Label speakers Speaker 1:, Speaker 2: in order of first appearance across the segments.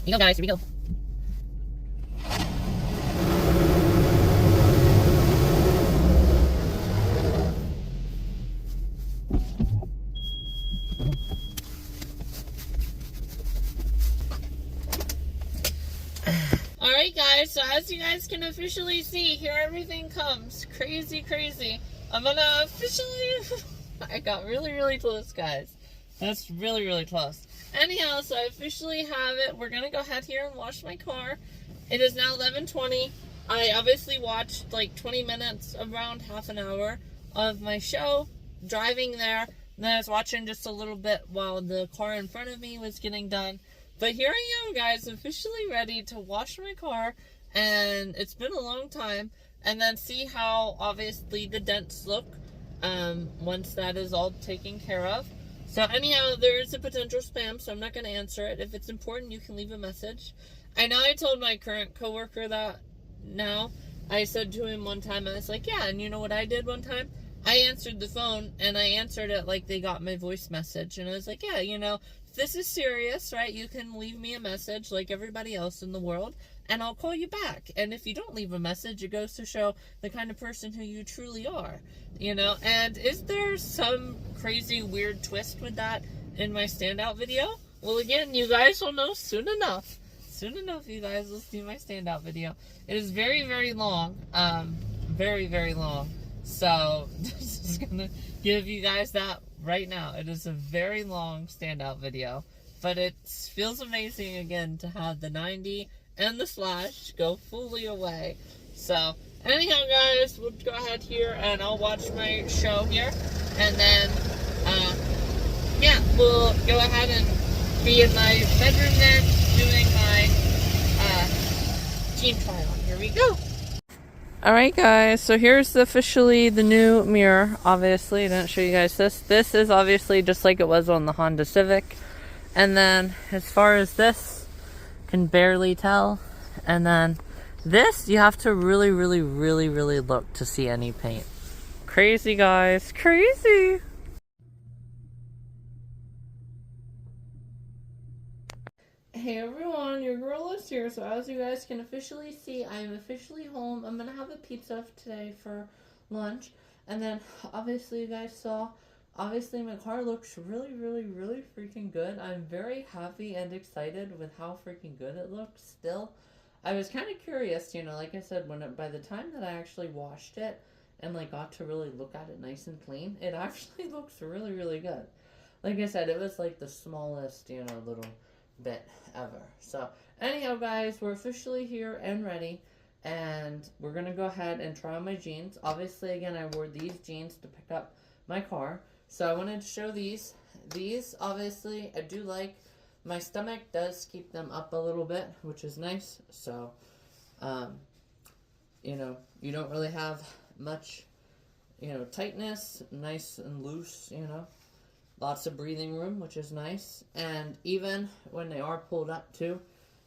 Speaker 1: Here we go, guys. Here we go. Alright guys, so as you guys can officially see, here everything comes. Crazy, crazy. I'm gonna officially... I got really, really close, guys. That's really, really close. Anyhow, so I officially have it. We're gonna go ahead here and wash my car. It is now 11:20. I obviously watched like 20 minutes, around half an hour of my show, driving there. And then I was watching just a little bit while the car in front of me was getting done. But here I am, guys, officially ready to wash my car, and it's been a long time, and then see how, obviously, the dents look once that is all taken care of. So anyhow, there is a potential spam, so I'm not going to answer it. If it's important, you can leave a message. I know I told my current coworker that now. I said to him one time, I was like, yeah, and you know what I did one time? I answered the phone, and I answered it like they got my voice message, and I was like, yeah, you know, this is serious, right? You can leave me a message like everybody else in the world, and I'll call you back. And if you don't leave a message, it goes to show the kind of person who you truly are, you know? And is there some crazy weird twist with that in my standout video? Well, again, you guys will know soon enough. Soon enough, you guys will see my standout video. It is very, very long. Very, very long. So, this is gonna give you guys that right now. It is a very long standout video, but it feels amazing again to have the 90 and the slash go fully away. So anyhow, guys, we'll go ahead here and I'll watch my show here, and then yeah, we'll go ahead and be in my bedroom then doing my jean try on. Here we go. Alright guys, so here's officially the new mirror. Obviously, I didn't show you guys this. This is obviously just like it was on the Honda Civic. And then as far as this, can barely tell. And then this, you have to really, really, really, really look to see any paint. Crazy, guys. Crazy! Hey everyone, your girl is here. So as you guys can officially see, I am officially home. I'm gonna have a pizza today for lunch. And then obviously you guys saw, obviously my car looks really, really, really freaking good. I'm very happy and excited with how freaking good it looks still. I was kind of curious, you know, like I said, by the time that I actually washed it and like got to really look at it nice and clean, it actually looks really, really good. Like I said, it was like the smallest, you know, little bit ever. So anyhow, guys, we're officially here and ready, and we're gonna go ahead and try on my jeans. Obviously, again, I wore these jeans to pick up my car, so I wanted to show these. These, obviously, I do like. My stomach does keep them up a little bit, which is nice. So you know, you don't really have much, you know, tightness, nice and loose, you know. Lots of breathing room, which is nice. And even when they are pulled up too,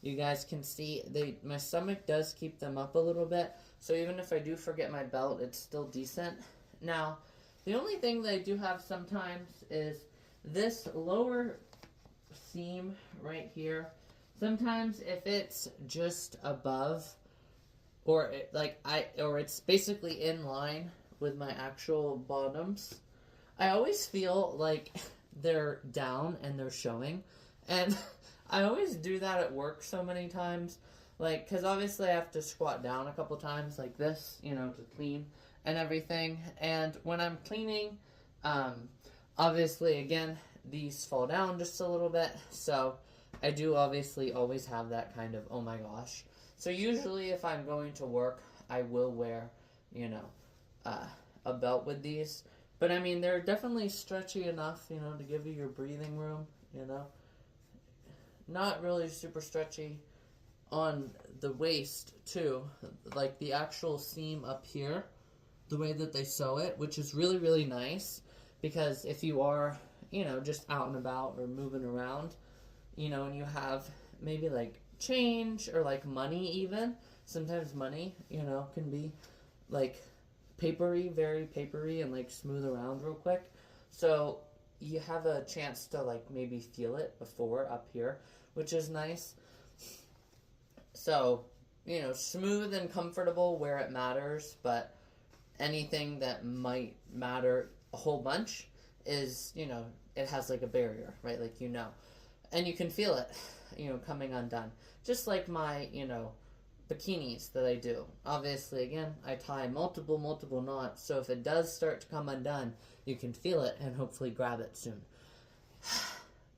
Speaker 1: you guys can see my stomach does keep them up a little bit. So even if I do forget my belt, it's still decent. Now, the only thing that I do have sometimes is this lower seam right here. Sometimes if it's just above, or it's basically in line with my actual bottoms, I always feel like they're down and they're showing. And I always do that at work so many times. Like, because obviously I have to squat down a couple times like this, you know, to clean and everything. And when I'm cleaning, obviously, again, these fall down just a little bit. So I do obviously always have that kind of, oh my gosh. So usually if I'm going to work, I will wear, you know, a belt with these. But, I mean, they're definitely stretchy enough, you know, to give you your breathing room, you know. Not really super stretchy on the waist, too. Like, the actual seam up here, the way that they sew it, which is really, really nice. Because if you are, you know, just out and about or moving around, you know, and you have maybe, like, change or, like, money even. Sometimes money, you know, can be, like, papery, very papery, and like smooth around real quick. So you have a chance to like maybe feel it before up here, which is nice. So, you know, smooth and comfortable where it matters, but anything that might matter a whole bunch is, you know, it has like a barrier, right? Like, you know, and you can feel it, you know, coming undone. Just like my, you know, bikinis that I do. Obviously, again, I tie multiple knots, so if it does start to come undone, you can feel it and hopefully grab it soon.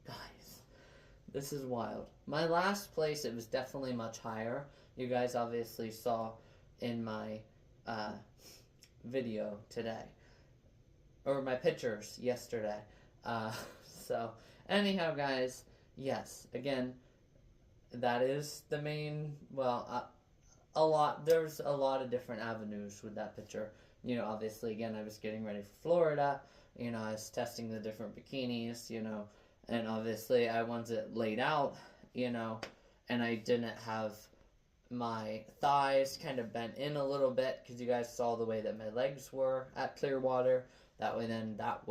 Speaker 1: Guys, this is wild. My last place, it was definitely much higher. You guys obviously saw in my video today, or my pictures yesterday. So, anyhow, guys, yes, again, that is the main, well, there's a lot of different avenues with that picture. You know, obviously, again, I was getting ready for Florida. You know, I was testing the different bikinis, you know, and obviously I wanted it laid out, you know, and I didn't have my thighs kind of bent in a little bit because you guys saw the way that my legs were at Clearwater. That way, then that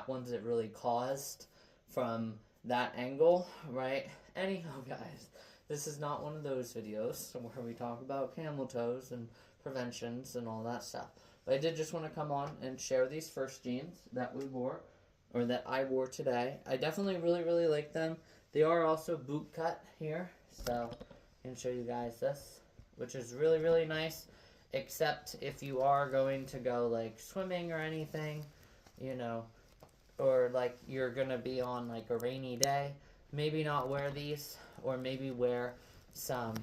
Speaker 1: one's it really caused from that angle, right? Anyhow, guys, this is not one of those videos where we talk about camel toes and preventions and all that stuff. But I did just want to come on and share these first jeans that we wore, or that I wore today. I definitely really like them. They are also boot cut here, so I can show you guys this, which is really nice. Except if you are going to go like swimming or anything, you know, or like you're gonna be on like a rainy day, maybe not wear these, or maybe wear some,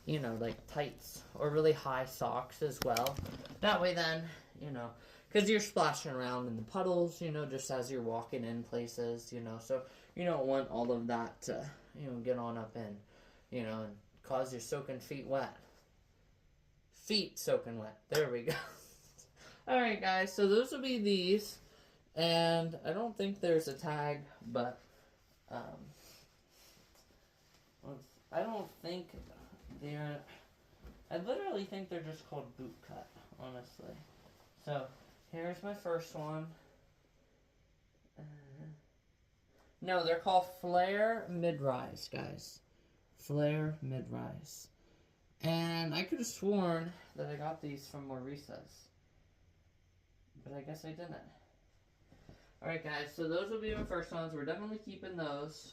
Speaker 1: you know, like tights or really high socks as well. That way then, you know, because you're splashing around in the puddles, you know, just as you're walking in places, you know, so you don't want all of that to, you know, get on up in, you know, and cause your soaking feet wet. Feet soaking wet. There we go. Alright, guys, so those will be these. And I don't think there's a tag, but I don't think they're. I literally think they're just called boot cut, honestly. So here's my first one. No, they're called Flare Mid-Rise, guys. Flare Mid-Rise. And I could have sworn that I got these from Maurice's, but I guess I didn't. Alright, guys, so those will be my first ones. We're definitely keeping those.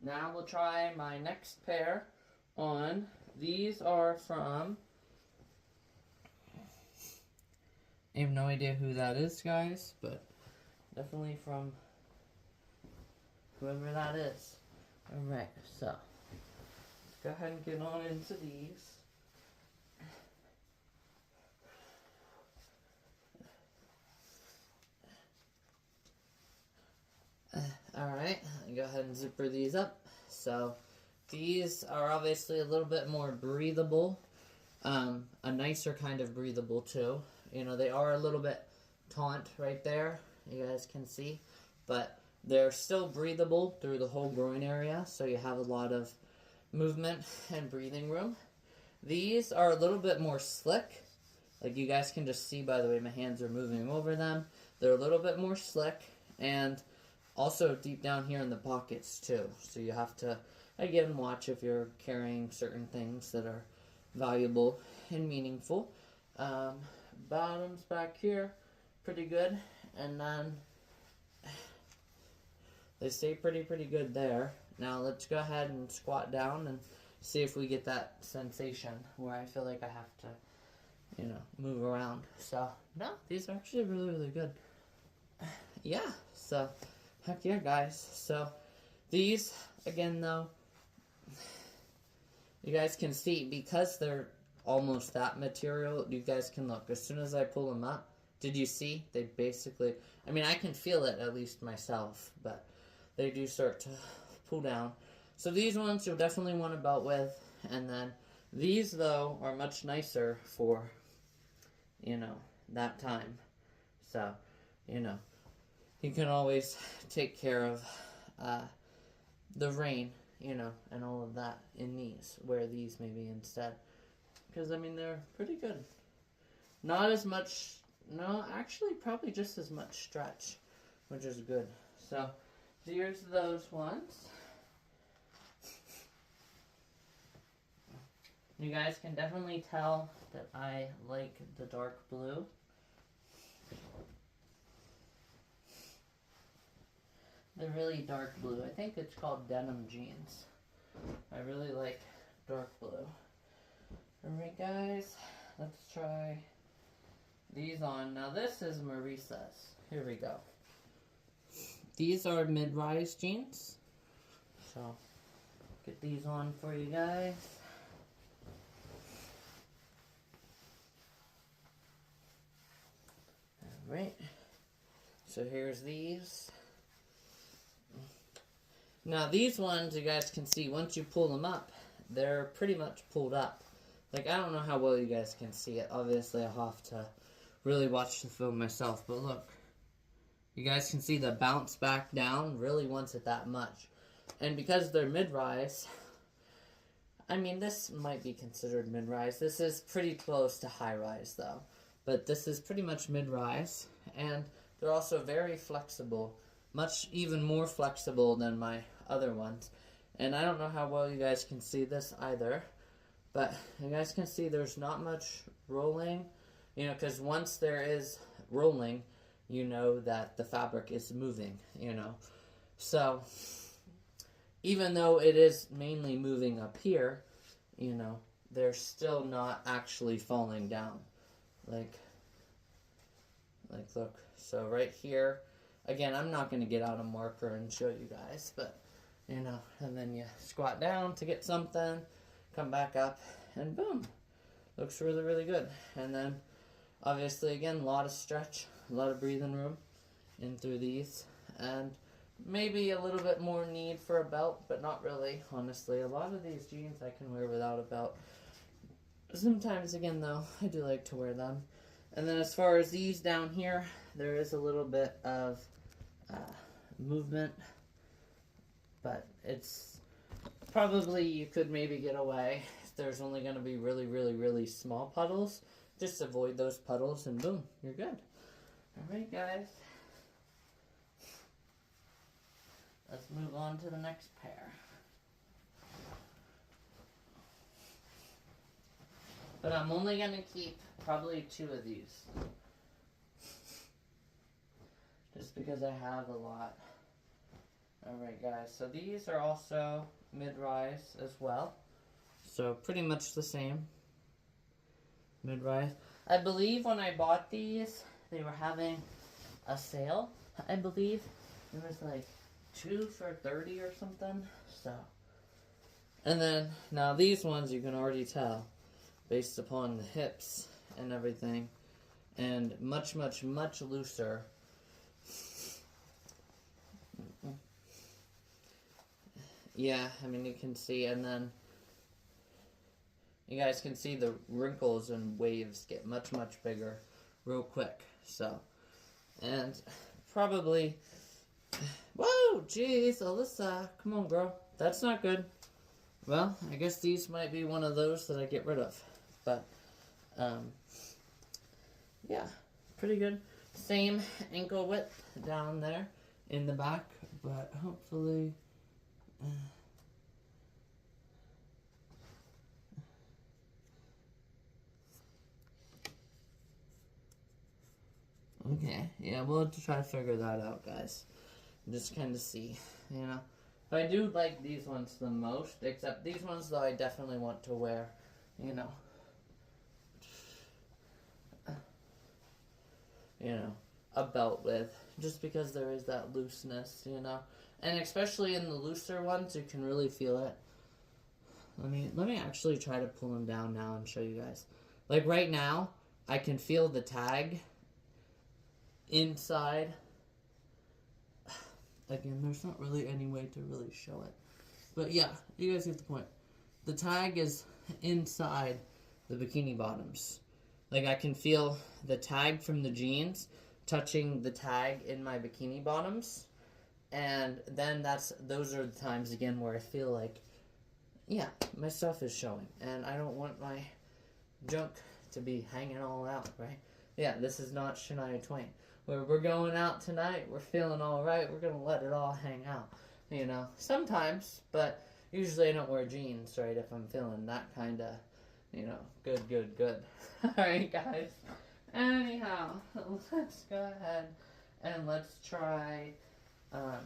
Speaker 1: Now we'll try my next pair on. These are from... I have no idea who that is, guys, but definitely from whoever that is. Alright, so let's go ahead and get on into these. Alright, go ahead and zipper these up. So, these are obviously a little bit more breathable. A nicer kind of breathable too. You know, they are a little bit taut right there, you guys can see. But they're still breathable through the whole groin area, so you have a lot of movement and breathing room. These are a little bit more slick. Like you guys can just see by the way my hands are moving over them. They're a little bit more slick, and also deep down here in the pockets too. So you have to, again, watch if you're carrying certain things that are valuable and meaningful. Bottoms back here, pretty good. And then they stay pretty good there. Now let's go ahead and squat down and see if we get that sensation where I feel like I have to, you know, move around. So, no, these are actually really good. Yeah, so heck yeah, guys. So these, again though, you guys can see, because they're almost that material, you guys can look. As soon as I pull them up, did you see? They basically, I mean, I can feel it, at least myself, but they do start to pull down. So these ones you'll definitely want a belt with. And then these, though, are much nicer for, you know, that time. So, you know, you can always take care of the rain, you know, and all of that in these. Wear these maybe instead. Because, I mean, they're pretty good. Not as much, no, actually probably just as much stretch, which is good. So, here's those ones. You guys can definitely tell that I like the dark blue. The really dark blue. I think it's called denim jeans. I really like dark blue. Alright guys, let's try these on. Now this is Marisa's. Here we go. These are mid-rise jeans. So, get these on for you guys. Alright. So here's these. Now these ones, you guys can see, once you pull them up, they're pretty much pulled up. Like, I don't know how well you guys can see it. Obviously, I'll have to really watch the film myself. But look, you guys can see the bounce back down really wants it that much. And because they're mid-rise, I mean, this might be considered mid-rise. This is pretty close to high-rise, though. But this is pretty much mid-rise. And they're also very flexible. Much even more flexible than my other ones. And I don't know how well you guys can see this either. But you guys can see there's not much rolling, you know, because once there is rolling, you know that the fabric is moving, you know. So, even though it is mainly moving up here, you know, they're still not actually falling down. Like look, so right here, again, I'm not going to get out a marker and show you guys, but, you know, and then you squat down to get something, come back up, and boom. Looks really, really good. And then, obviously, again, a lot of stretch, a lot of breathing room in through these. And maybe a little bit more need for a belt, but not really, honestly. A lot of these jeans I can wear without a belt. Sometimes, again, though, I do like to wear them. And then as far as these down here, there is a little bit of movement, but it's probably you could maybe get away if there's only going to be really, really, really small puddles. Just avoid those puddles and boom, you're good. Alright guys, let's move on to the next pair. But I'm only going to keep probably 2 of these. Just because I have a lot. Alright guys, so these are also mid-rise as well. So pretty much the same. Mid-rise. I believe when I bought these, they were having a sale. I believe it was like 2 for $30 or something. So, and then now these ones you can already tell based upon the hips and everything, and much, much, much looser. Yeah, I mean you can see, and then you guys can see the wrinkles and waves get much, much bigger real quick. So, and probably, whoa, jeez, Alyssa, come on, girl, that's not good. Well, I guess these might be one of those that I get rid of, but yeah, pretty good. Same ankle width down there in the back, but hopefully. Okay, yeah, we'll have to try to figure that out, guys. Just kind of see, you know. But I do like these ones the most, except these ones, though, I definitely want to wear, you know. A belt with, just because there is that looseness, you know. And especially in the looser ones, you can really feel it. Let me actually try to pull them down now and show you guys. Like right now, I can feel the tag inside. Again, there's not really any way to really show it. But yeah, you guys get the point. The tag is inside the bikini bottoms. Like I can feel the tag from the jeans touching the tag in my bikini bottoms. And then those are the times again where I feel like, yeah, my stuff is showing. And I don't want my junk to be hanging all out, right? Yeah, this is not Shania Twain. Where we're going out tonight, we're feeling all right, we're going to let it all hang out. You know, sometimes, but usually I don't wear jeans, right, if I'm feeling that kind of you know, good, good, good. Alright, guys. Anyhow, let's go ahead and let's try my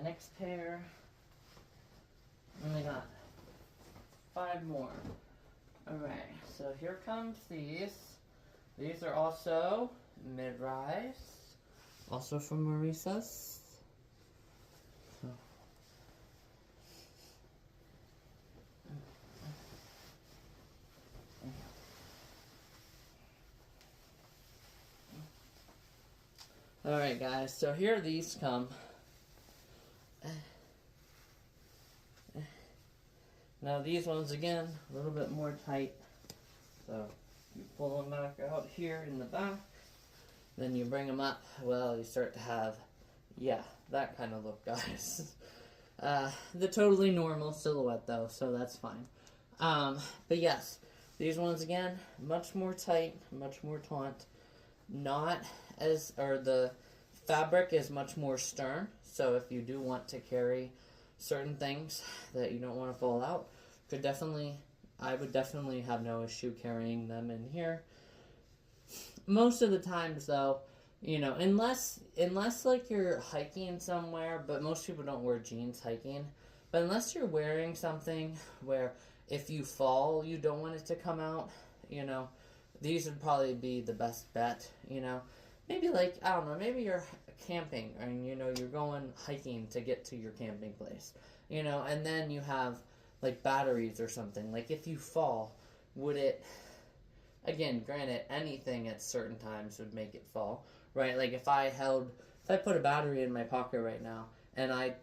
Speaker 1: next pair. We got 5 more. Alright, so here comes these. These are also mid-rise. Also from Maurice's. So. Alright guys, so here these come. Now these ones again, a little bit more tight. So you pull them back out here in the back. Then you bring them up. Well, you start to have, yeah, that kind of look, guys. The totally normal silhouette though, so that's fine. But yes, these ones again, much more tight, much more taut. Not as, or the fabric is much more stern. So if you do want to carry certain things that you don't want to fall out, I would definitely have no issue carrying them in here. Most of the times though, you know, unless like you're hiking somewhere, but most people don't wear jeans hiking, but unless you're wearing something where if you fall, you don't want it to come out, you know, these would probably be the best bet, you know. Maybe like, I don't know, maybe you're camping and, you know, you're going hiking to get to your camping place, you know, and then you have like batteries or something. Like if you fall, would it, again, granted, anything at certain times would make it fall, right? Like if I put a battery in my pocket right now and I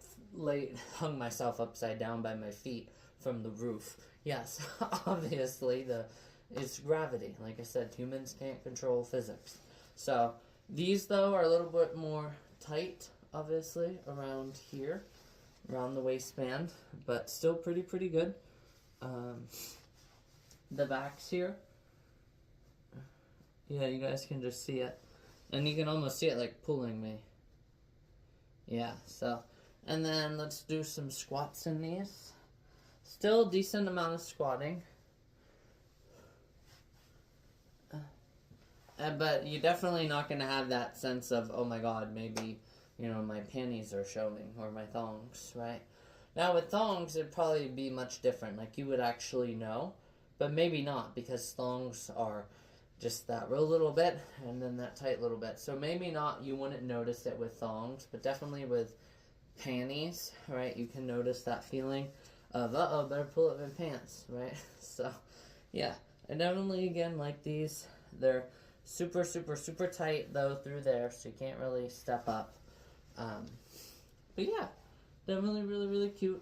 Speaker 1: hung myself upside down by my feet from the roof, yes, obviously it's gravity. Like I said, humans can't control physics. So these though are a little bit more tight, obviously, around here, around the waistband, but still pretty good. The backs here, yeah, you guys can just see it, and you can almost see it like pulling me. Yeah, so, and then let's do some squats in these. Still a decent amount of squatting. But you're definitely not going to have that sense of, oh my god, maybe, you know, my panties are showing, or my thongs, right? Now with thongs, it'd probably be much different. Like, you would actually know, but maybe not, because thongs are just that real little bit, and then that tight little bit. So maybe not, you wouldn't notice it with thongs, but definitely with panties, right? You can notice that feeling of, uh-oh, better pull up my pants, right? So, yeah. I definitely, again, like these. They're super tight though through there, so you can't really step up. But yeah, definitely really cute.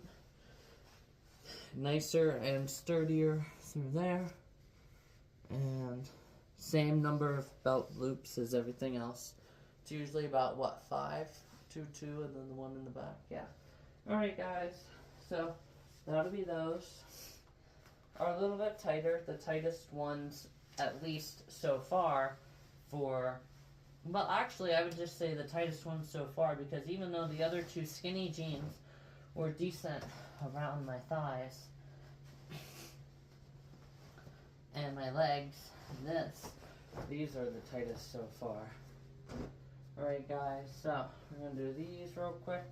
Speaker 1: Nicer and sturdier through there, and same number of belt loops as everything else. It's usually about what, 5, 2, and then the one in the back. Yeah. All right, guys. So that'll be those. Are a little bit tighter. The tightest ones, at least so far, well, actually, I would just say the tightest one so far, because even though the other 2 skinny jeans were decent around my thighs and my legs, these are the tightest so far. Alright guys, so we're going to do these real quick.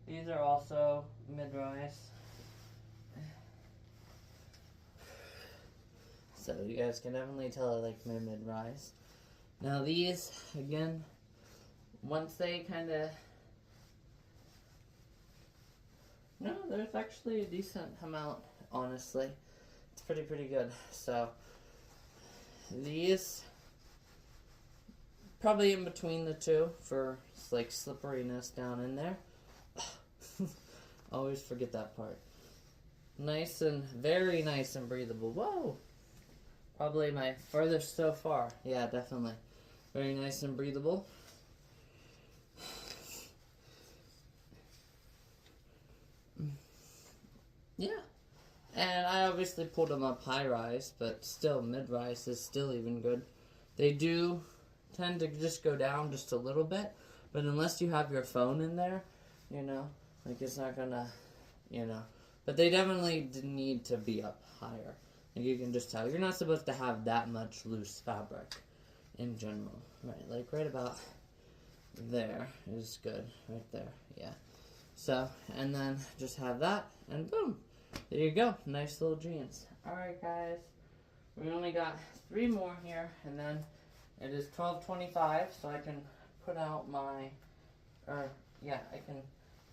Speaker 1: These are also mid-rise. So you guys can definitely tell I like my mid-rise. Now these, again, once they kind of... No, there's actually a decent amount, honestly. It's pretty good. So these, probably in between the 2 for like slipperiness down in there. Always forget that part. Nice and very nice and breathable. Whoa! Probably my furthest so far. Yeah, definitely. Very nice and breathable. Yeah. And I obviously pulled them up high rise, but still mid rise is still even good. They do tend to just go down just a little bit, But unless you have your phone in there, you know, like it's not gonna, you know. But they definitely need to be up higher. Like you can just tell. You're not supposed to have that much loose fabric in general. Right, like right about there is good. Right there, yeah. So, and then just have that, and boom. There you go. Nice little jeans. Alright, guys. We only got 3 more here, and then it is 12:25, so I can put out my, I can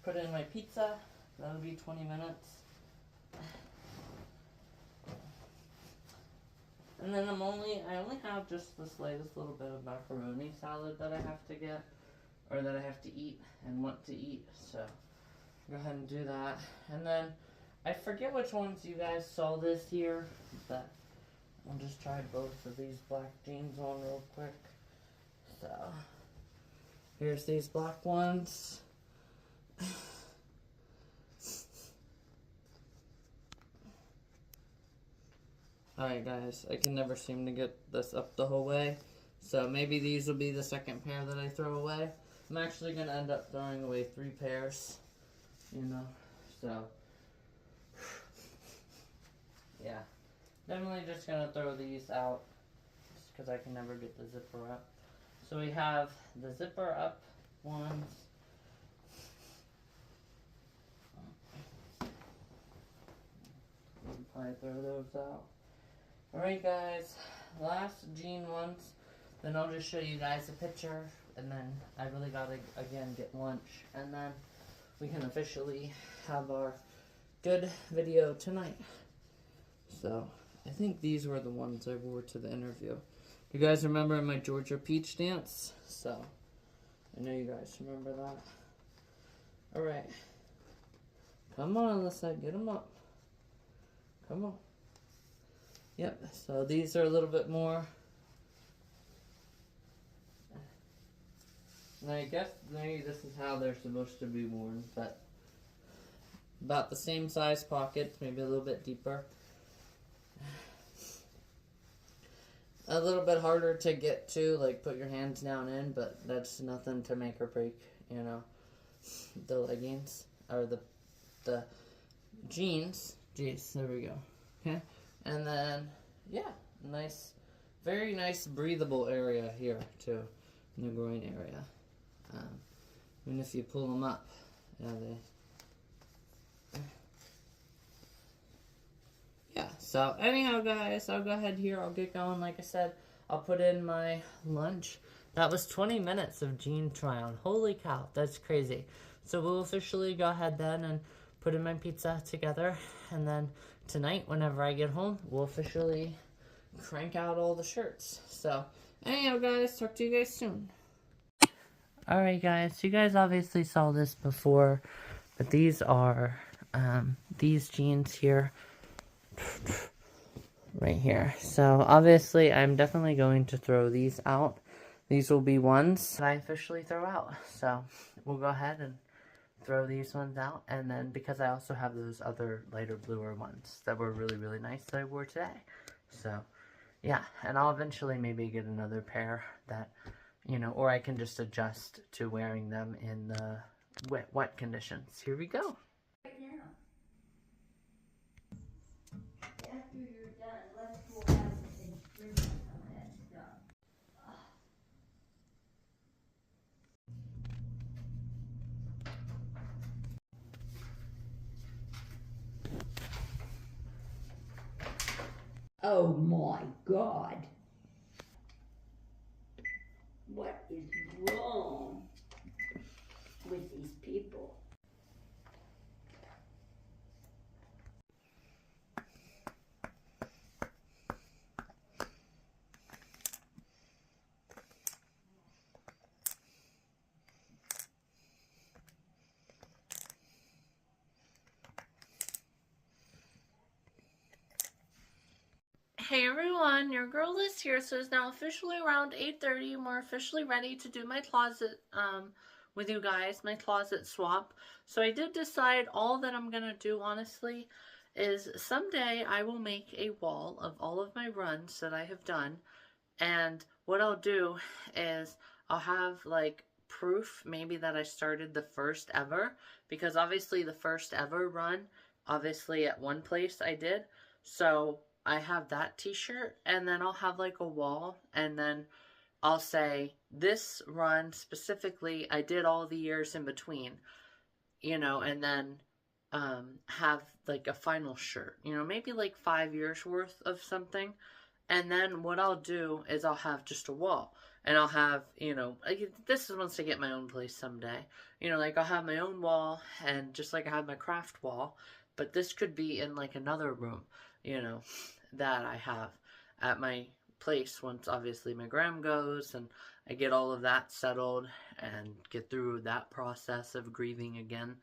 Speaker 1: put in my pizza. That'll be 20 minutes. And then I only have just the slightest little bit of macaroni salad that I have to get, or that I have to eat and want to eat, so go ahead and do that. And then I forget which ones you guys saw this year, but I'll just try both of these black jeans on real quick. So here's these black ones. Alright guys, I can never seem to get this up the whole way, so maybe these will be the second pair that I throw away. I'm actually going to end up throwing away 3 pairs, you know, so yeah, definitely just going to throw these out, just because I can never get the zipper up. So we have the zipper up ones. We'll probably throw those out. Alright guys, last jean ones, then I'll just show you guys a picture, and then I really gotta, again, get lunch, and then we can officially have our good video tonight. So, I think these were the ones I wore to the interview. You guys remember my Georgia Peach dance? So, I know you guys remember that. Alright. Come on, Alyssa, get them up. Come on. Yep, so these are a little bit more. And I guess maybe this is how they're supposed to be worn, but about the same size pockets, maybe a little bit deeper. A little bit harder to get to, like put your hands down in, but that's nothing to make or break, you know, the leggings, or the jeans. Jeez, there we go. Okay. And then, yeah, nice, very nice breathable area here, too, in the groin area. Even if you pull them up, yeah, yeah, so anyhow, guys, I'll go ahead here, I'll get going. Like I said, I'll put in my lunch. That was 20 minutes of jean try-on. Holy cow, that's crazy. So we'll officially go ahead then and put in my pizza together, and then tonight, whenever I get home, we'll officially crank out all the shirts. So, anyhow, guys, talk to you guys soon. Alright, guys, you guys obviously saw this before, but these are, these jeans here, right here. So, obviously, I'm definitely going to throw these out. These will be ones that I officially throw out. So, we'll go ahead and throw these ones out, and then because I also have those other lighter bluer ones that were really, really nice that I wore today. So, yeah, and I'll eventually maybe get another pair that, you know, or I can just adjust to wearing them in the wet conditions. Here we go.
Speaker 2: Right now. After you're done, let's go out and drink some of that stuff. Oh my God. What is wrong with these people?
Speaker 1: Hey everyone, your girl is here, so it's now officially around 8:30 and we're officially ready to do my closet with you guys, my closet swap. So I did decide all that I'm gonna do, honestly, is someday I will make a wall of all of my runs that I have done, and what I'll do is I'll have like proof maybe that I started the first ever, because obviously the first ever run, obviously at one place I did. So I have that t-shirt, and then I'll have like a wall, and then I'll say this run specifically I did all the years in between, you know, and then have like a final shirt, you know, maybe like 5 years worth of something. And then what I'll do is I'll have just a wall. And I'll have, you know, this is once I get my own place someday. You know, like I'll have my own wall, and just like I have my craft wall. But this could be in like another room, you know, that I have at my place once obviously my gram goes and I get all of that settled and get through that process of grieving again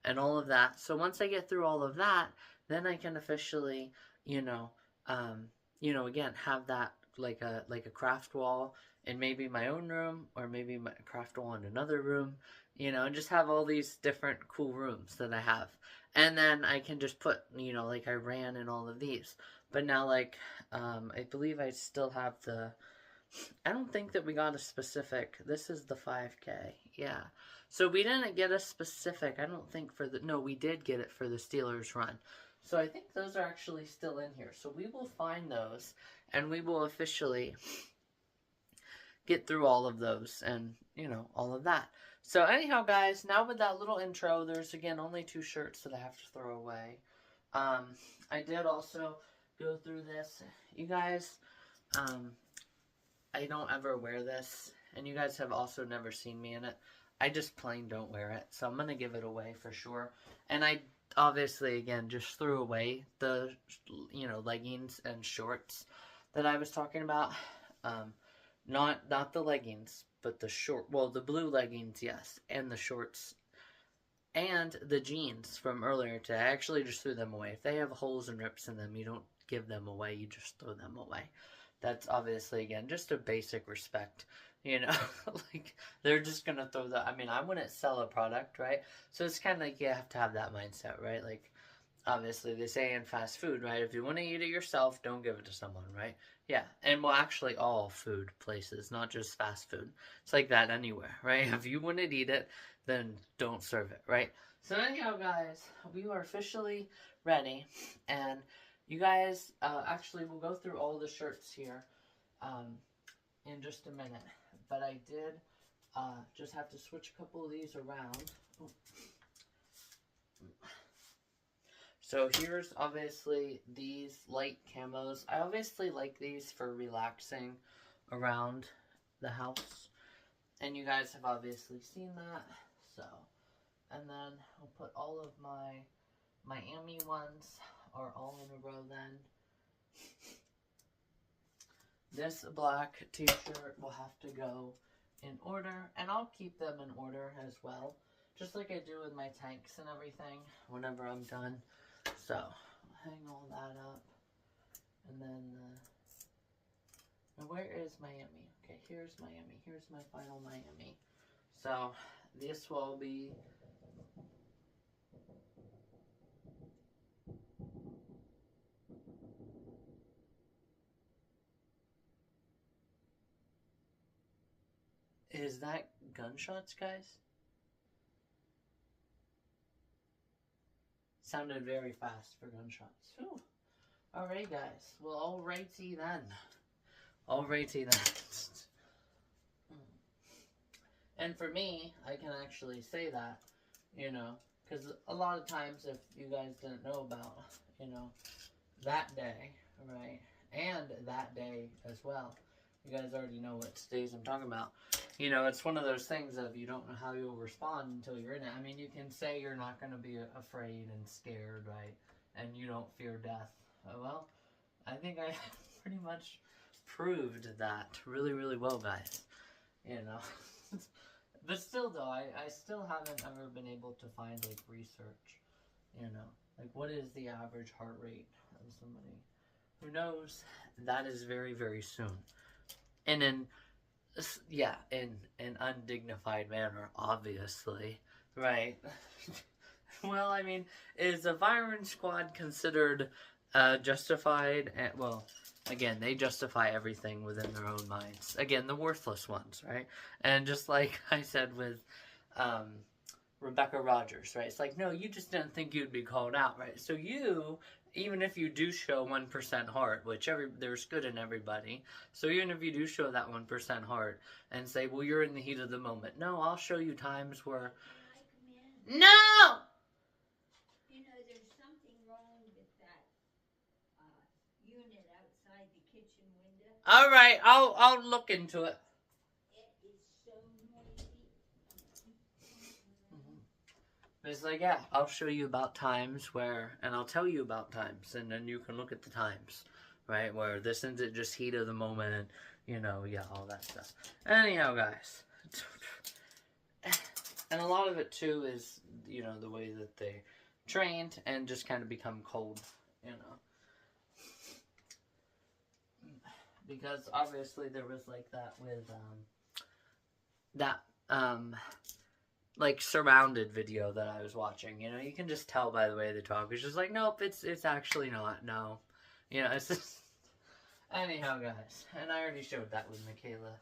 Speaker 1: and all of that. So once I get through all of that, then I can officially, again, have that like a craft wall in maybe my own room, or maybe my craft wall in another room, you know, and just have all these different cool rooms that I have. And then I can just put, you know, like I ran in all of these. But now, like, I believe I still have I don't think that we got a specific, this is the 5K, yeah. So we didn't get a specific, I don't think no, we did get it for the Steelers run. So I think those are actually still in here. So we will find those, and we will officially get through all of those and, you know, all of that. So anyhow, guys, now with that little intro, there's, again, only 2 shirts that I have to throw away. I did also go through this. You guys, I don't ever wear this, and you guys have also never seen me in it. I just plain don't wear it, so I'm going to give it away for sure. And I obviously, again, just threw away the, you know, leggings and shorts that I was talking about. Not the leggings, but the the blue leggings, yes, and the shorts, and the jeans from earlier today. I actually just threw them away. If they have holes and rips in them, you don't give them away, you just throw them away. That's obviously, again, just a basic respect, you know. Like, they're just gonna throw I mean, I wouldn't sell a product, right? So it's kind of like you have to have that mindset, right? Like, obviously, they say in fast food, right? If you want to eat it yourself, don't give it to someone, right? Yeah, and well, actually, all food places, not just fast food. It's like that anywhere, right? If you want to eat it, then don't serve it, right? So anyhow, guys, we are officially ready, and you guys, actually, we'll go through all the shirts here in just a minute. But I did just have to switch a couple of these around. Ooh. So here's obviously these light camos. I obviously like these for relaxing around the house. And you guys have obviously seen that. So, and then I'll put all of my Miami ones are all in a row then. This black t-shirt will have to go in order, and I'll keep them in order as well, just like I do with my tanks and everything whenever I'm done. So, hang all that up, and then, now where is Miami? Okay, here's Miami. Here's my final Miami. So, this will be Is that gunshots, guys? Sounded very fast for gunshots. Whew. Alright, guys. Well, alrighty then. Alrighty then. And for me, I can actually say that, you know, because a lot of times, if you guys didn't know about, you know, that day, right, and that day as well, you guys already know what days I'm talking about. You know, it's one of those things of you don't know how you'll respond until you're in it. I mean, you can say you're not going to be afraid and scared, right, and you don't fear death. Well, I think I pretty much proved that really, really well, guys. You know. But still, though, I still haven't ever been able to find, like, research, you know. Like, what is the average heart rate of somebody? Who knows? That is very, very soon. And in an undignified manner, obviously, right? Well, I mean, is a firing squad considered justified? Well, again, they justify everything within their own minds. Again, the worthless ones, right? And just like I said with Rebecca Rogers, right? It's like, no, you just didn't think you'd be called out, right? So you, even if you do show 1% heart, which there's good in everybody, so even if you do show that 1% heart and say, well, you're in the heat of the moment. No, I'll show you times where...
Speaker 2: Can I come in?
Speaker 1: No!
Speaker 2: You know, there's something wrong with that unit outside the kitchen window.
Speaker 1: All right, I'll look into it.
Speaker 2: It is so noisy.
Speaker 1: It's like, yeah, I'll show you about times where, and I'll tell you about times, and then you can look at the times, right? Where this isn't just heat of the moment, and, you know, yeah, all that stuff. Anyhow, guys. And a lot of it, too, is, you know, the way that they trained and just kind of become cold, you know. Because, obviously, there was, like, that with, like, surrounded video that I was watching, you know, you can just tell by the way they talk. It's just like, nope, it's actually not, no. You know, it's just... Anyhow, guys, and I already showed that with Michaela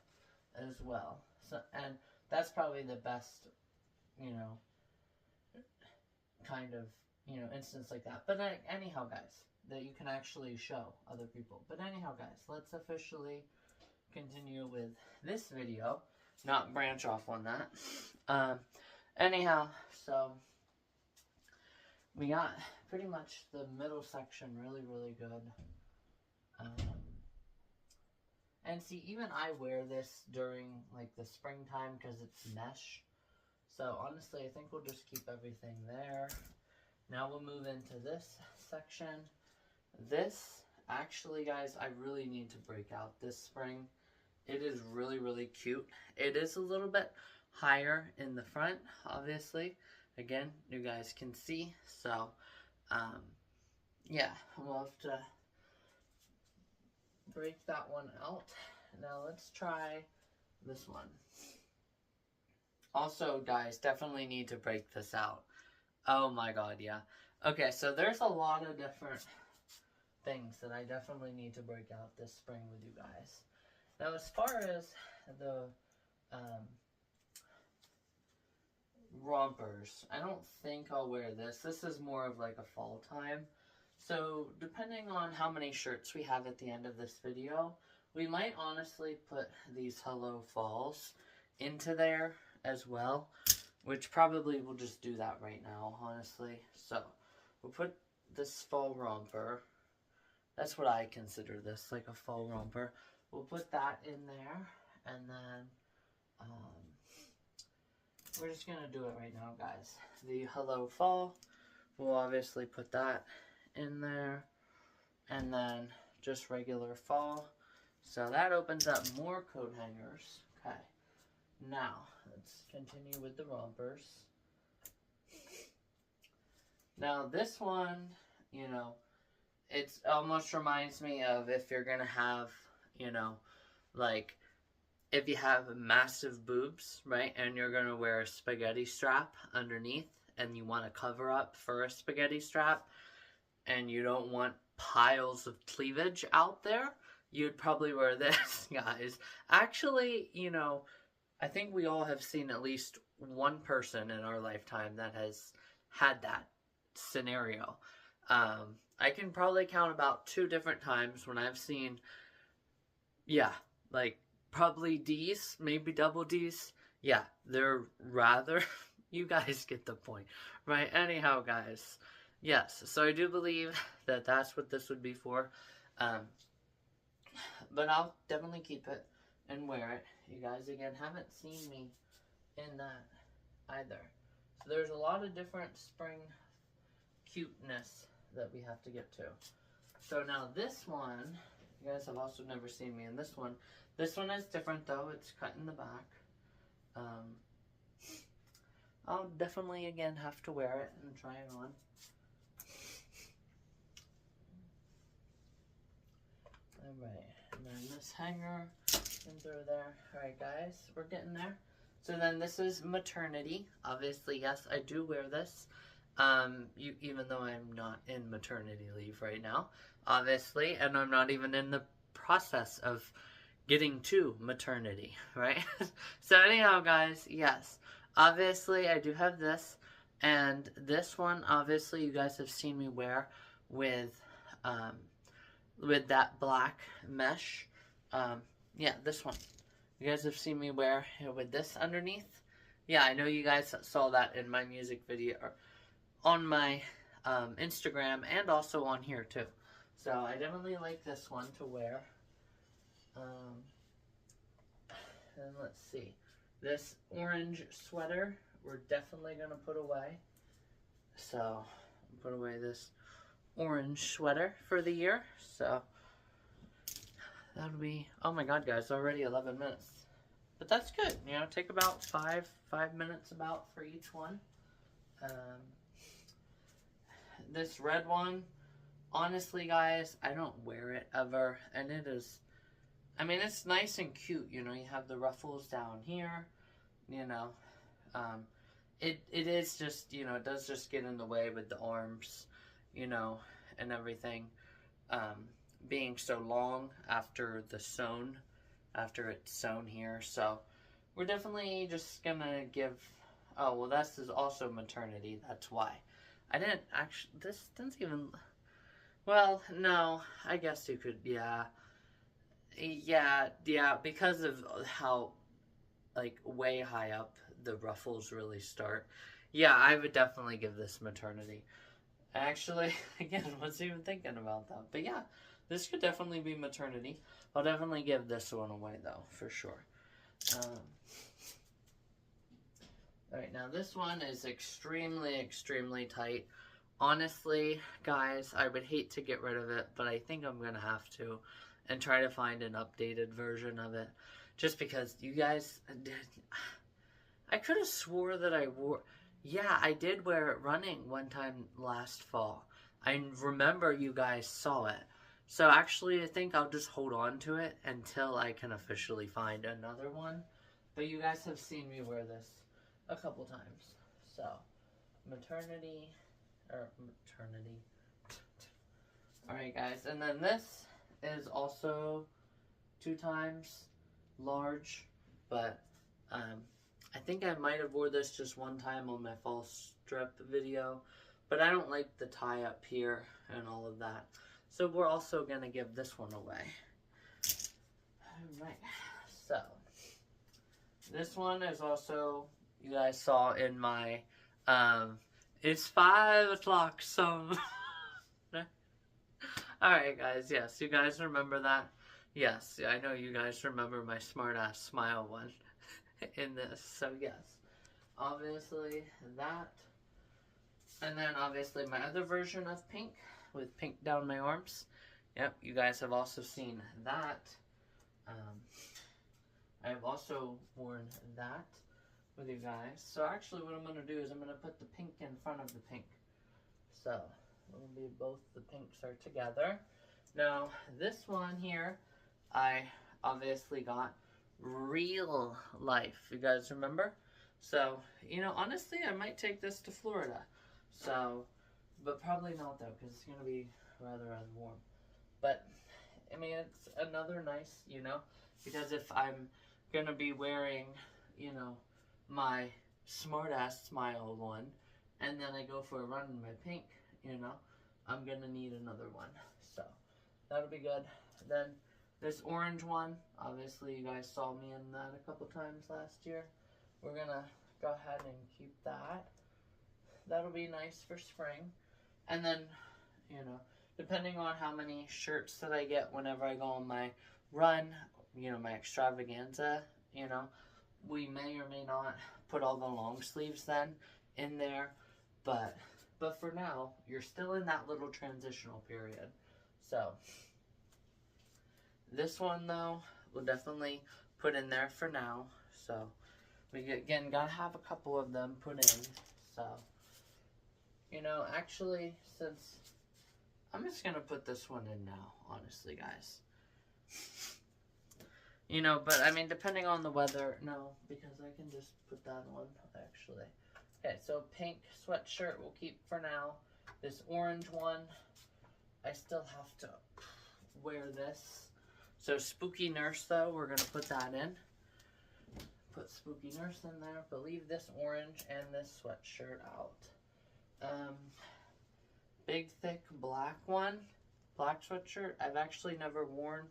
Speaker 1: as well. So, and that's probably the best, you know, kind of, you know, instance like that. But anyhow, guys, that you can actually show other people. But anyhow, guys, let's officially continue with this video, not branch off on that. Anyhow, so we got pretty much the middle section really, really good. And see, even I wear this during, like, the springtime because it's mesh. So, honestly, I think we'll just keep everything there. Now we'll move into this section. This, actually, guys, I really need to break out this spring. It is really, really cute. It is a little bit higher in the front, obviously. Again, you guys can see. So, yeah, we'll have to break that one out. Now let's try this one. Also, guys, definitely need to break this out. Oh my god, yeah. Okay, so there's a lot of different things that I definitely need to break out this spring with you guys. Now, as far as the rompers, I don't think I'll wear this. This is more of like a fall time. So, depending on how many shirts we have at the end of this video, we might honestly put these Hello Falls into there as well, which probably we'll just do that right now, honestly. So, we'll put this fall romper. That's what I consider this, like a fall romper. We'll put that in there, and then we're just going to do it right now, guys. The Hello Fall, we'll obviously put that in there, and then just regular fall. So that opens up more coat hangers. Okay, now let's continue with the rompers. Now this one, you know, it almost reminds me of if you're gonna have, you know, like if you have massive boobs, right, and you're gonna wear a spaghetti strap underneath, and you want to cover up for a spaghetti strap, and you don't want piles of cleavage out there, you'd probably wear this, guys. Actually, you know, I think we all have seen at least one person in our lifetime that has had that scenario. I can probably count about 2 different times when I've seen, yeah, like probably D's, maybe double D's. Yeah, they're rather, you guys get the point, right? Anyhow, guys. Yes, so I do believe that that's what this would be for. But I'll definitely keep it and wear it. You guys, again, haven't seen me in that either. So there's a lot of different spring cuteness that we have to get to. So now this one, you guys have also never seen me in this one. This one is different though. It's cut in the back. I'll definitely, again, have to wear it and try it on. Alright, and then this hanger in through there. Alright guys, we're getting there. So then this is maternity. Obviously, yes, I do wear this. Even though I'm not in maternity leave right now, obviously, and I'm not even in the process of getting to maternity, right? So anyhow, guys, yes, obviously I do have this, and this one, obviously, you guys have seen me wear with that black mesh. Yeah, this one. You guys have seen me wear with this underneath. Yeah, I know you guys saw that in my music video, or on my Instagram, and also on here too. So I definitely like this one to wear. And let's see. This orange sweater, we're definitely going to put away. So, put away this orange sweater for the year. So, that'll be, oh my god, guys, already 11 minutes. But that's good, you know, take about five minutes about for each one. This red one, honestly, guys, I don't wear it ever, and it is, I mean, it's nice and cute, you know, you have the ruffles down here, you know, it is just, you know, it does just get in the way with the arms, you know, and everything, being so long after it's sewn here, so we're definitely just gonna give, oh, well, this is also maternity, that's why. I didn't actually, this doesn't even, well, no, I guess you could, yeah, because of how, like, way high up the ruffles really start. Yeah, I would definitely give this maternity. Actually, again, wasn't even thinking about that. But yeah, this could definitely be maternity. I'll definitely give this one away, though, for sure. Alright, now this one is extremely, extremely tight. Honestly, guys, I would hate to get rid of it, but I think I'm going to have to. And try to find an updated version of it. Just because you guys... I could have swore that I wore... Yeah, I did wear it running one time last fall. I remember you guys saw it. So actually, I think I'll just hold on to it until I can officially find another one. But you guys have seen me wear this a couple times. So, maternity. Alright, guys. And then this is also 2 times large. But, I think I might have wore this just one time on my fall strip video. But I don't like the tie up here and all of that. So we're also going to give this one away. Alright, so this one is also, you guys saw in my, it's 5 o'clock song. Alright guys, yes, you guys remember that? Yes, I know you guys remember my smart ass smile one in this, so yes. Obviously that. And then obviously my other version of pink, with pink down my arms. Yep, you guys have also seen that. I've also worn that with you guys. So actually what I'm going to do is I'm going to put the pink in front of the pink. So, it'll be both the pinks are together. Now, this one here, I obviously got real life. You guys remember? So, you know, honestly, I might take this to Florida. So, but probably not though, because it's going to be rather warm. But, I mean, it's another nice, you know, because if I'm going to be wearing, you know, my smart-ass smile one, and then I go for a run in my pink, you know, I'm going to need another one. So, that'll be good. Then, this orange one, obviously you guys saw me in that a couple times last year. We're going to go ahead and keep that. That'll be nice for spring. And then, you know, depending on how many shirts that I get whenever I go on my run, you know, my extravaganza, you know, we may or may not put all the long sleeves then in there. But for now, you're still in that little transitional period. So, this one though, we'll definitely put in there for now. So, we again gotta have a couple of them put in. So, you know, actually, since I'm just gonna put this one in now, honestly, guys. You know, but I mean, depending on the weather, no, because I can just put that on, actually. Okay, so pink sweatshirt we'll keep for now. This orange one, I still have to wear this. So Spooky Nurse, though, we're going to put that in. Put Spooky Nurse in there, but leave this orange and this sweatshirt out. Big, thick, black one. Black sweatshirt. I've actually never worn.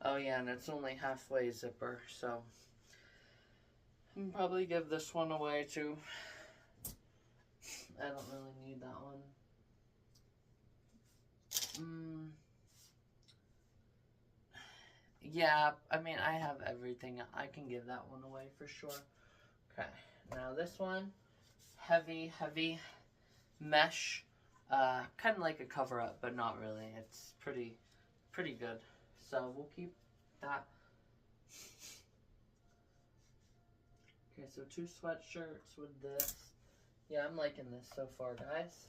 Speaker 1: Oh, yeah, and it's only halfway zipper, so I can probably give this one away, too. I don't really need that one. Yeah, I mean, I have everything. I can give that one away for sure. Okay, now this one, heavy mesh. Kind of like a cover-up, but not really. It's pretty good. So we'll keep that. Okay, so 2 sweatshirts with this. Yeah, I'm liking this so far, guys.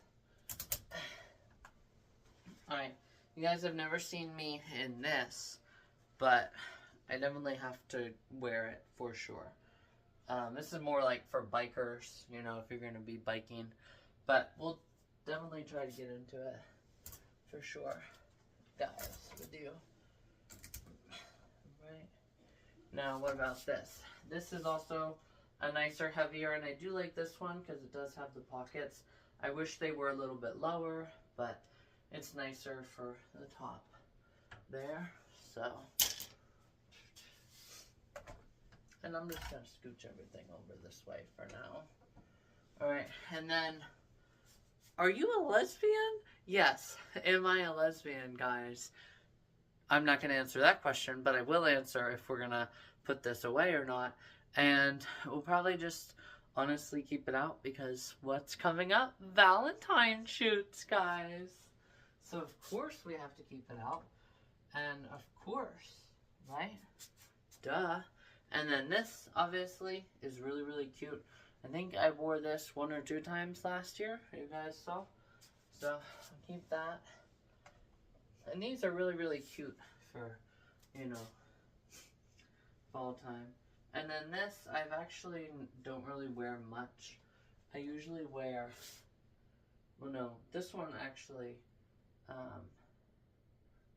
Speaker 1: Alright, you guys have never seen me in this, but I definitely have to wear it for sure. This is more like for bikers, you know, if you're going to be biking. But we'll definitely try to get into it for sure. Guys, we do. Right. Now, what about this? This is also a nicer, heavier, and I do like this one because it does have the pockets. I wish they were a little bit lower, but it's nicer for the top there. So, and I'm just going to scooch everything over this way for now. Alright, and then, are you a lesbian? Yes. Am I a lesbian, guys? I'm not going to answer that question, but I will answer if we're going to put this away or not. And we'll probably just honestly keep it out because what's coming up? Valentine shoots, guys. So, of course, we have to keep it out. And, of course, right? Duh. And then this, obviously, is really, really cute. I think I wore this 1 or 2 times last year. You guys saw? So, I'll keep that. And these are really, really cute for, you know, fall time. And then this, I've actually don't really wear much. I usually wear, well, no, this one actually,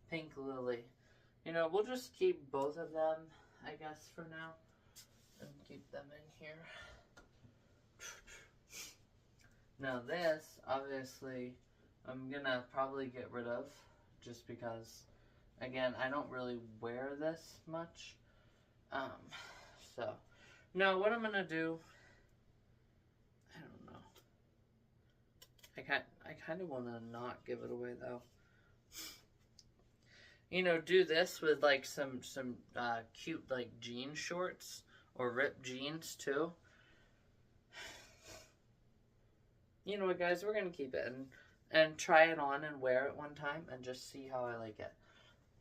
Speaker 1: Pink Lily. You know, we'll just keep both of them, I guess, for now. And keep them in here. Now this, obviously, I'm gonna probably get rid of. Just because, again, I don't really wear this much. So, no, what I'm gonna do, I don't know. I kind of want to not give it away, though. You know, do this with, like, some cute, like, jean shorts. Or ripped jeans, too. You know what, guys? We're going to keep it. And try it on and wear it one time. And just see how I like it.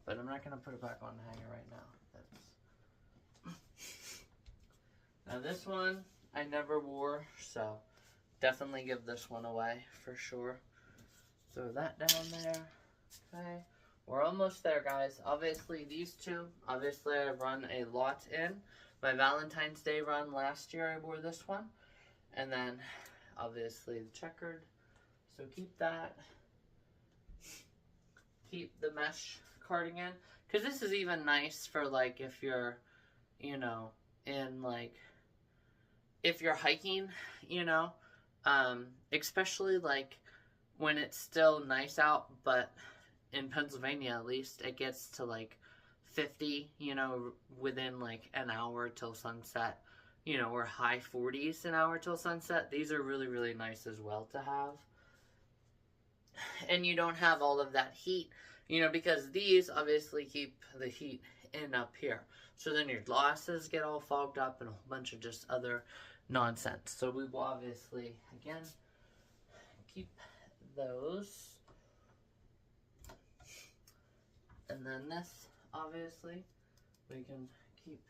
Speaker 1: But I'm not going to put it back on the hanger right now. Now, this one I never wore. So, definitely give this one away for sure. Throw that down there. Okay. We're almost there, guys. Obviously, these two, obviously, I've run a lot in. My Valentine's Day run last year, I wore this one. And then, obviously, the checkered. So, keep that. Keep the mesh cardigan. Because this is even nice for, like, if you're, you know, in, like, if you're hiking, you know. Especially, like, when it's still nice out, but in Pennsylvania, at least, it gets to, like, 50, you know, within, like, an hour till sunset. You know, or high 40s an hour till sunset. These are really, really nice as well to have. And you don't have all of that heat, you know, because these obviously keep the heat in up here. So then your glasses get all fogged up and a whole bunch of just other nonsense. So we will obviously, again, keep those. And then this, obviously, we can keep.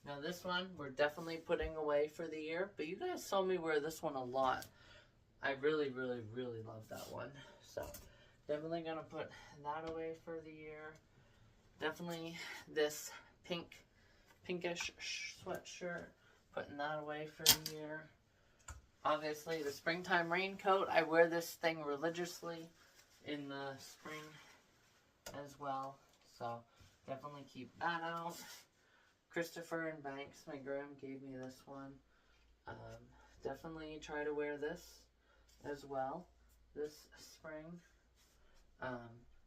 Speaker 1: Now this one, we're definitely putting away for the year. But you guys saw me wear this one a lot. I really, really, really love that one. So, definitely going to put that away for the year. Definitely this pinkish sweatshirt. Putting that away for the year. Obviously, the springtime raincoat. I wear this thing religiously in the spring. as well. So definitely keep that out. Christopher and Banks, my gram, gave me this one. Definitely try to wear this as well this spring.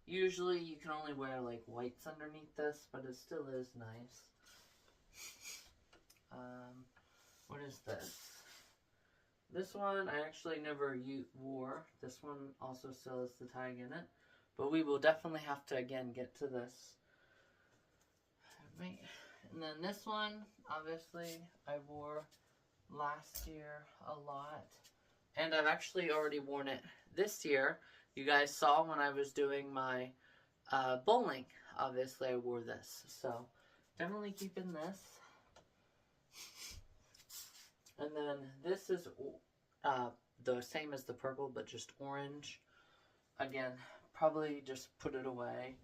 Speaker 1: Usually you can only wear like whites underneath this, but it still is nice. What is this? This one I actually never wore. This one also still has the tag in it. But we will definitely have to, again, get to this. Right. And then this one, obviously, I wore last year a lot. And I've actually already worn it this year. You guys saw when I was doing my bowling. Obviously, I wore this. So, definitely keeping this. And then this is the same as the purple, but just orange. Again, probably just put it away.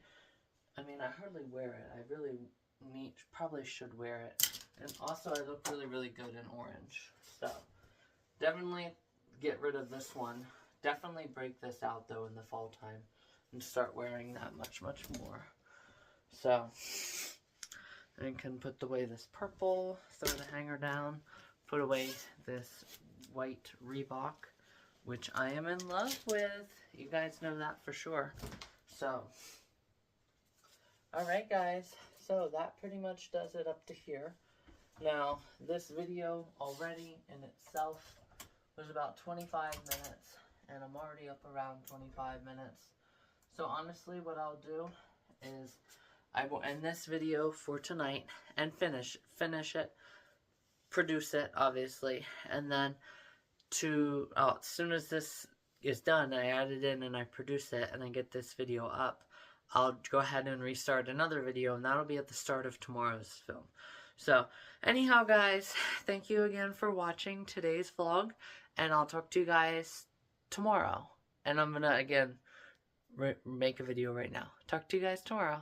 Speaker 1: I mean, I hardly wear it. I really probably should wear it. And also, I look really, really good in orange. So, definitely get rid of this one. Definitely break this out, though, in the fall time. And start wearing that much, much more. So, and can put away this purple. Throw the hanger down. Put away this white Reebok, which I am in love with. You guys know that for sure. So, alright guys, so that pretty much does it up to here. Now, this video already in itself was about 25 minutes, and I'm already up around 25 minutes. So honestly, what I'll do is I will end this video for tonight and finish it. Produce it, obviously, and then as soon as this is done, I add it in and I produce it and I get this video up, I'll go ahead and restart another video, and that'll be at the start of tomorrow's film. So, anyhow guys, thank you again for watching today's vlog, and I'll talk to you guys tomorrow. And I'm gonna, again, make a video right now. Talk to you guys tomorrow.